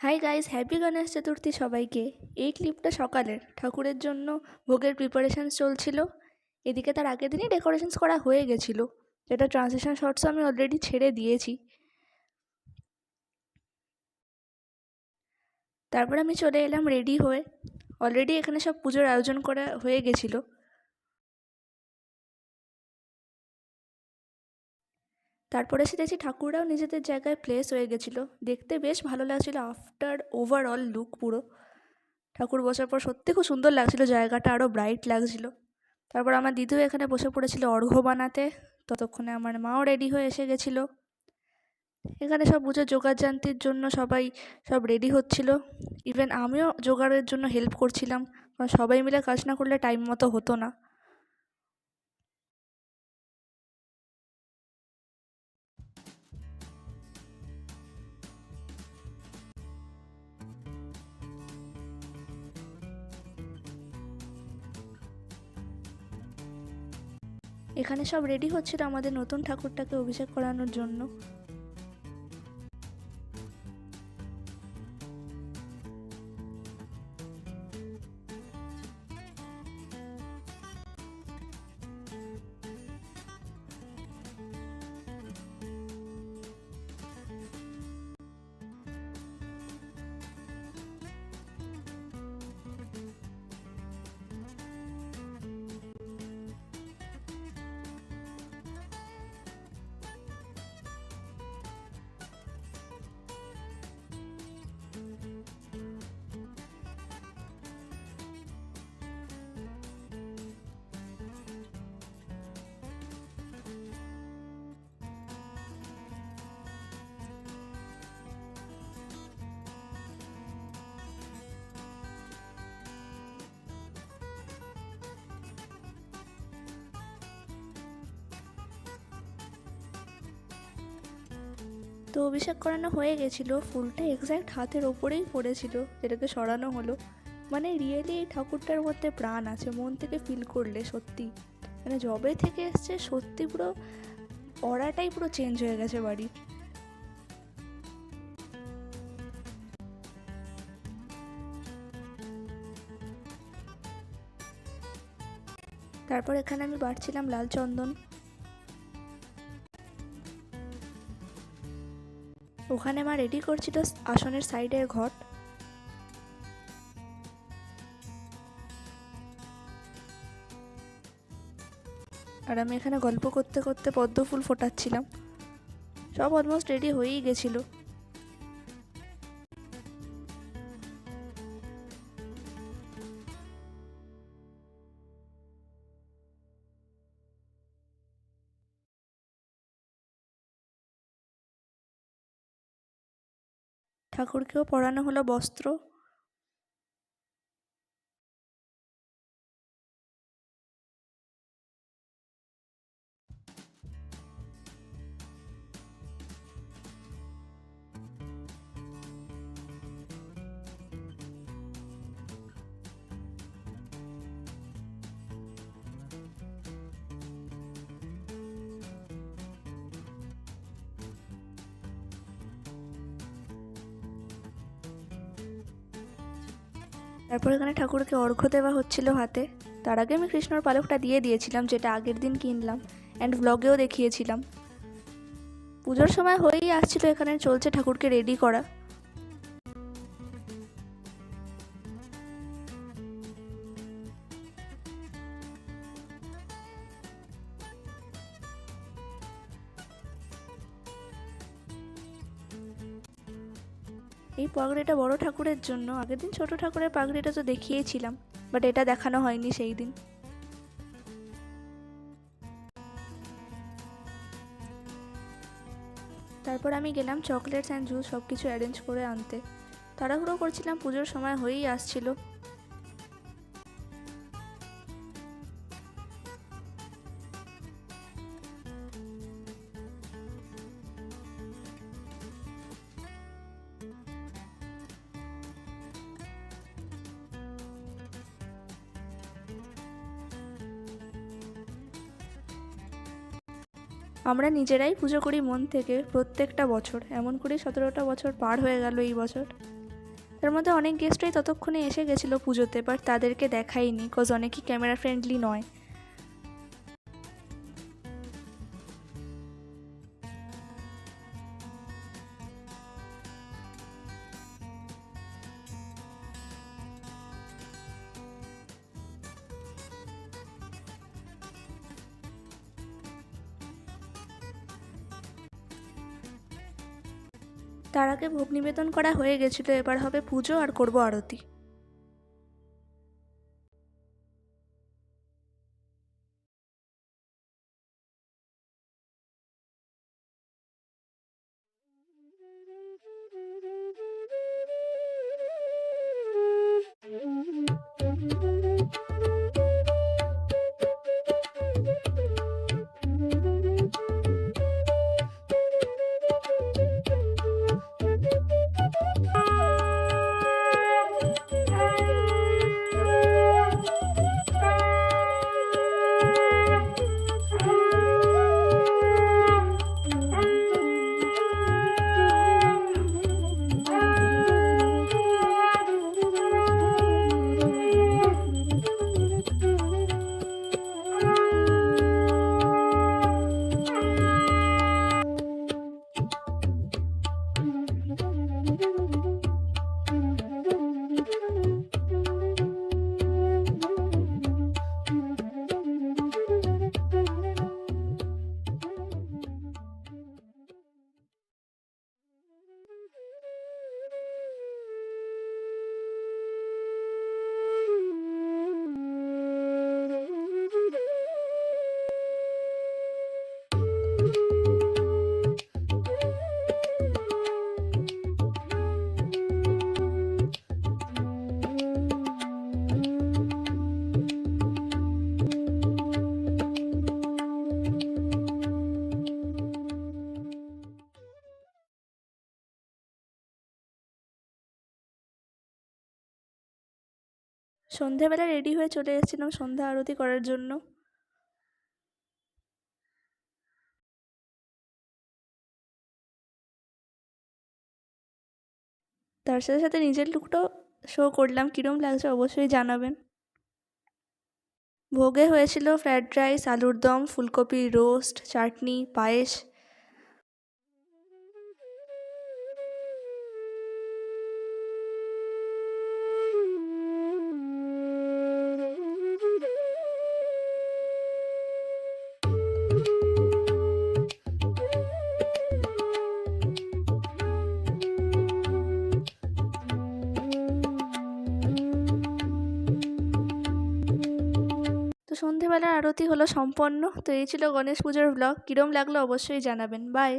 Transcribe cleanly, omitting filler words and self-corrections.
Hi guys, happy Ganesh Chaturthi সবাইকে। এই ক্লিপটা সকালের ঠাকুরের জন্য ভোগের প্রিপারেশনস চলছিল। এদিকে তার আগের দিনই ডেকোরেশনস করা হয়ে গেছিলো, যেটা ট্রানজিশন শর্টসও আমি অলরেডি ছেড়ে দিয়েছি। তারপর আমি চলে এলাম রেডি হয়ে। অলরেডি এখানে সব পুজোর আয়োজন করা হয়ে গেছিলো। তারপরে এসে দেখছি ঠাকুররাও নিজেদের জায়গায় প্লেস হয়ে গেছিলো। দেখতে বেশ ভালো লাগছিলো আফটার ওভারঅল লুক পুরো। ঠাকুর বসার পর সত্যি খুব সুন্দর লাগছিল, জায়গাটা আরও ব্রাইট লাগছিল। তারপর আমার দিদিও এখানে বসে পড়েছিল অর্ঘ্য বানাতে। ততক্ষণে আমার মাও রেডি হয়ে এসে গেছিলো। এখানে সব পুজোর জোগাড়যন্ত্রের জন্য সবাই সব রেডি হচ্ছিল। ইভেন আমিও জোগাড়ের জন্য হেল্প করছিলাম, কারণ সবাই মিলে কাজ না করলে টাইম মতো হতো না। এখানে সব রেডি হচ্ছিল আমাদের নতুন ঠাকুরটাকে অভিষেক করানোর জন্য। তো অভিষেক করানো হয়ে গেছিলো, ফুলটা এক্স্যাক্ট হাতের ওপরেই পড়েছিল, যেটাকে সরানো হলো। মানে রিয়েলি এই ঠাকুরটার মধ্যে প্রাণ আছে, মন থেকে ফিল করলে সত্যি। মানে যবে থেকে এসছে সত্যি পুরো অরাটাই পুরো চেঞ্জ হয়ে গেছে বাড়ি। তারপর এখানে আমি বাড়ছিলাম লাল চন্দন। ওখানে মা রেডি করছিল আসনের সাইডের ঘট। আর আমি এখানে গল্প করতে করতে পদ্ম ফুল ফোটাচ্ছিলাম। সব অলমোস্ট রেডি হয়েই গেছিলো। ঠাকুরকেও পরানো হলো বস্ত্র। তারপর এখানে ঠাকুরকে অর্ঘ্য দেওয়া হচ্ছিল হাতে। তার আগে আমি কৃষ্ণর পালকটা দিয়ে দিয়েছিলাম, যেটা আগের দিন কিনলাম অ্যান্ড ব্লগেও দেখিয়েছিলাম। পুজোর সময় হয়েই আসছিল, এখানে চলছে ঠাকুরকে রেডি করা। এই পাগড়িটা বড় ঠাকুরের জন্য, আগের দিন ছোট ঠাকুরের পাগড়িটা তো দেখিয়েছিলাম, বাট এটা দেখানো হয়নি সেই দিন। তারপর আমি গেলাম চকলেটস অ্যান্ড জুস সব কিছু অ্যারেঞ্জ করে আনতে। তাড়াহুড়ো করছিলাম, পুজোর সময় হয়েই আসছিল। আমরা নিজেরাই পুজো করি মন থেকে প্রত্যেকটা বছর, এমন করে 17টা বছর পার হয়ে গেল এই বছর। তার মধ্যে অনেক গেস্টরাই ততক্ষণে এসে গেছিলো পুজোতে, বাট তাদেরকে দেখাইনি কজ অনেকেই ক্যামেরা ফ্রেন্ডলি নয়। তার আগে ভোগ নিবেদন করা হয়ে গেছিলো, এবার হবে পুজো আর করবো আরতি। সন্ধেবেলা রেডি হয়ে চলে এসেছিলাম সন্ধ্যা আরতি করার জন্য। তার সাথে সাথে নিজের লুকটাও শো করলাম, কীরকম লাগছে অবশ্যই জানাবেন। ভোগে হয়েছিল ফ্রায়েড রাইস, আলুর দম, ফুলকপি রোস্ট, চাটনি, পায়েস। তো সন্ধেবেলার আরতি হলো সম্পন্ন। তো এই ছিল গণেশ পুজোর ব্লগ। কীরকম লাগলো অবশ্যই জানাবেন। বাই।